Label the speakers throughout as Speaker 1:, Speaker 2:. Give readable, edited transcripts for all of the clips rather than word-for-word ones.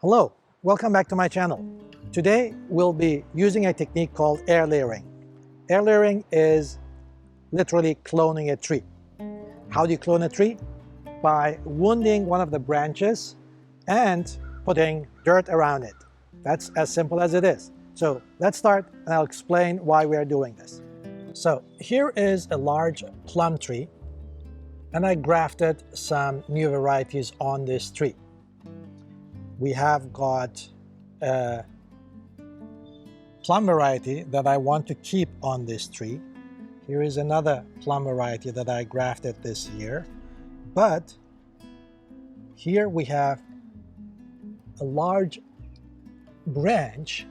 Speaker 1: Hello, welcome back to my channel. Today we'll be using a technique called airlayering. Airlayering is literally cloning a tree. How do you clone a tree? By wounding one of the branches and putting dirt around it. That's as simple as it is. So let's start and I'll explain why we are doing this. So here is a large plum tree and I grafted some new varieties on this tree. We have got a plum variety that I want to keep on this tree. Here is another plum variety that I grafted this year. But here we have a large branch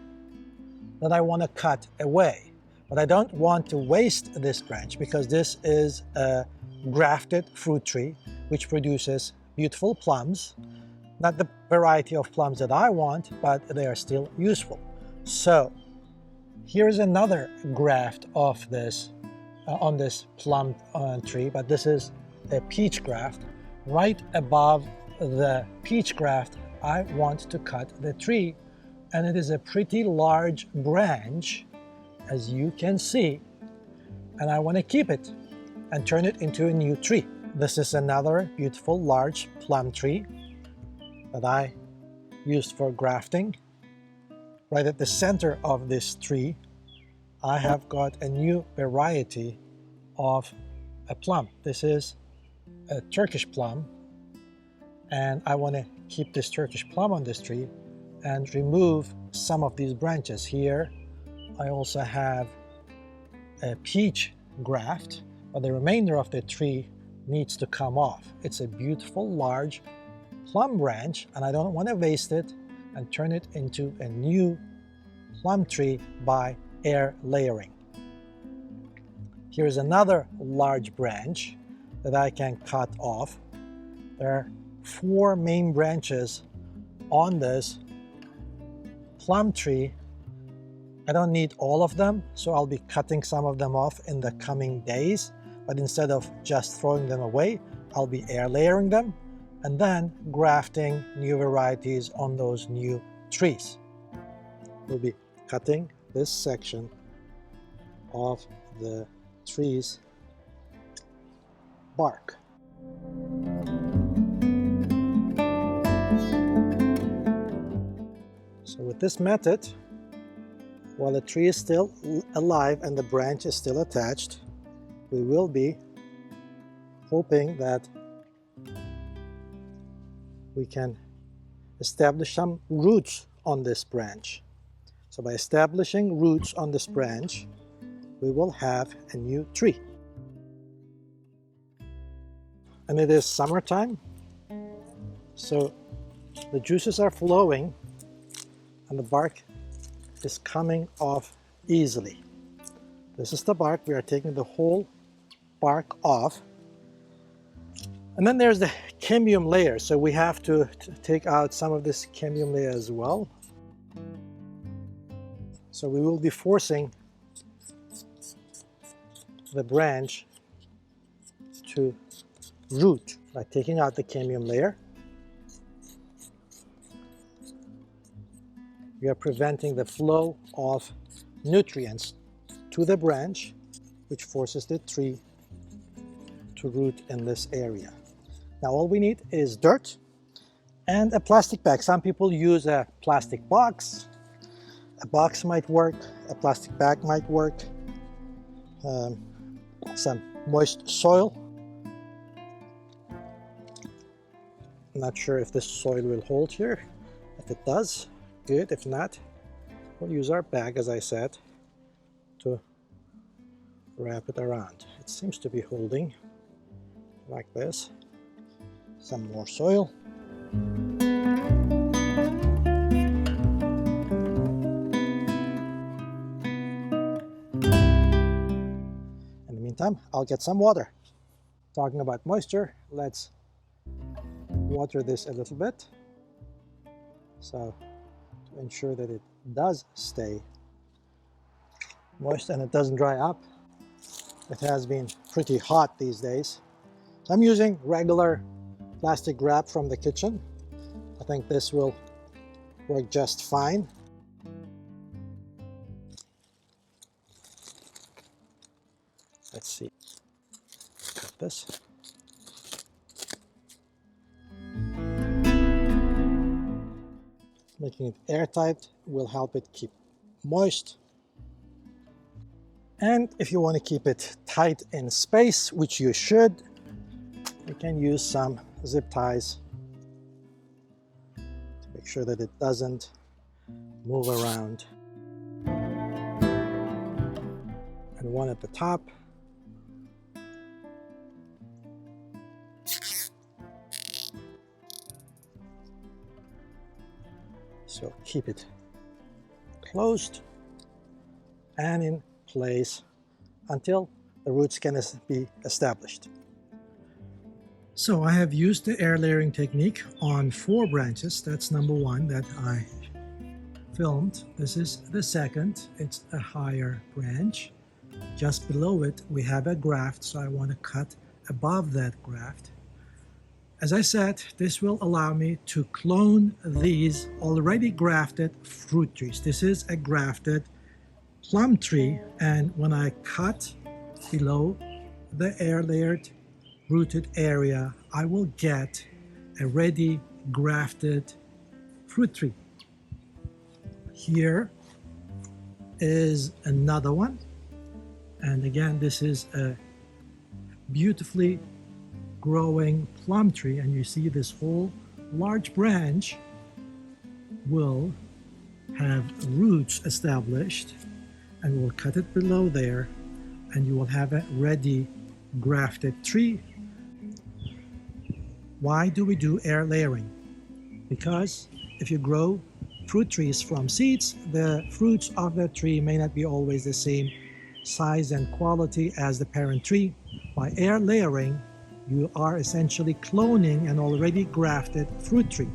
Speaker 1: that I want to cut away. But I don't want to waste this branch because this is a grafted fruit tree which produces beautiful plums. Not the variety of plums that I want, but they are still useful. So here's another graft of this on this plum tree, but this is a peach graft. Right above the peach graft, I want to cut the tree, and it is a pretty large branch, as you can see, and I want to keep it and turn it into a new tree. This is another beautiful large plum tree that I used for grafting. Right at the center of this tree, I have got a new variety of a plum. This is a Turkish plum, and I want to keep this Turkish plum on this tree and remove some of these branches. Here I also have a peach graft, but the remainder of the tree needs to come off. It's a beautiful large plum branch, and I don't want to waste it and turn it into a new plum tree by air layering. Here's another large branch that I can cut off. There are 4 main branches on this plum tree. I don't need all of them, so I'll be cutting some of them off in the coming days. But instead of just throwing them away, I'll be air layering them and then grafting new varieties on those new trees. We'll be cutting this section of the tree's bark. So with this method, while the tree is still alive and the branch is still attached, we will be hoping that we can establish some roots on this branch. So by establishing roots on this branch, we will have a new tree. And it is summertime, so the juices are flowing and the bark is coming off easily. This is the bark. We are taking the whole bark off. And then there's the cambium layer, so we have to take out some of this cambium layer as well. So we will be forcing the branch to root by taking out the cambium layer. We are preventing the flow of nutrients to the branch, which forces the tree to root in this area. Now all we need is dirt and a plastic bag. Some people use a plastic box. A box might work, a plastic bag might work, some moist soil. I'm not sure if this soil will hold here. If it does, good. If not, we'll use our bag, as I said, to wrap it around. It seems to be holding like this. Some more soil. In the meantime, I'll get some water. Talking about moisture, let's water this a little bit. So to ensure that it does stay moist and it doesn't dry up. It has been pretty hot these days. I'm using regular plastic wrap from the kitchen. I think this will work just fine. Let's see. Cut this. Making it airtight will help it keep moist. And if you want to keep it tight in space, which you should, you can use some zip ties to make sure that it doesn't move around. And one at the top. So keep it closed and in place until the roots can be established. So I have used the air layering technique on 4 branches. That's number 1 that I filmed. This is the second. It's a higher branch. Just below it we have a graft, so I want to cut above that graft. As I said, this will allow me to clone these already grafted fruit trees. This is a grafted plum tree, and when I cut below the air layered rooted area, I will get a ready grafted fruit tree. Here is another one, and again this is a beautifully growing plum tree, and you see this whole large branch will have roots established, and we'll cut it below there, and you will have a ready grafted tree. Why do we do air layering? Because if you grow fruit trees from seeds, the fruits of the tree may not be always the same size and quality as the parent tree. By air layering, you are essentially cloning an already grafted fruit tree.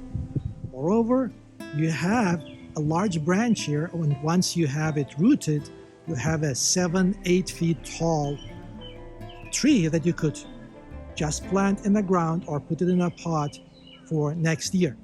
Speaker 1: Moreover, you have a large branch here, and once you have it rooted, you have a 7-8 feet tall tree that you could just plant in the ground or put it in a pot for next year.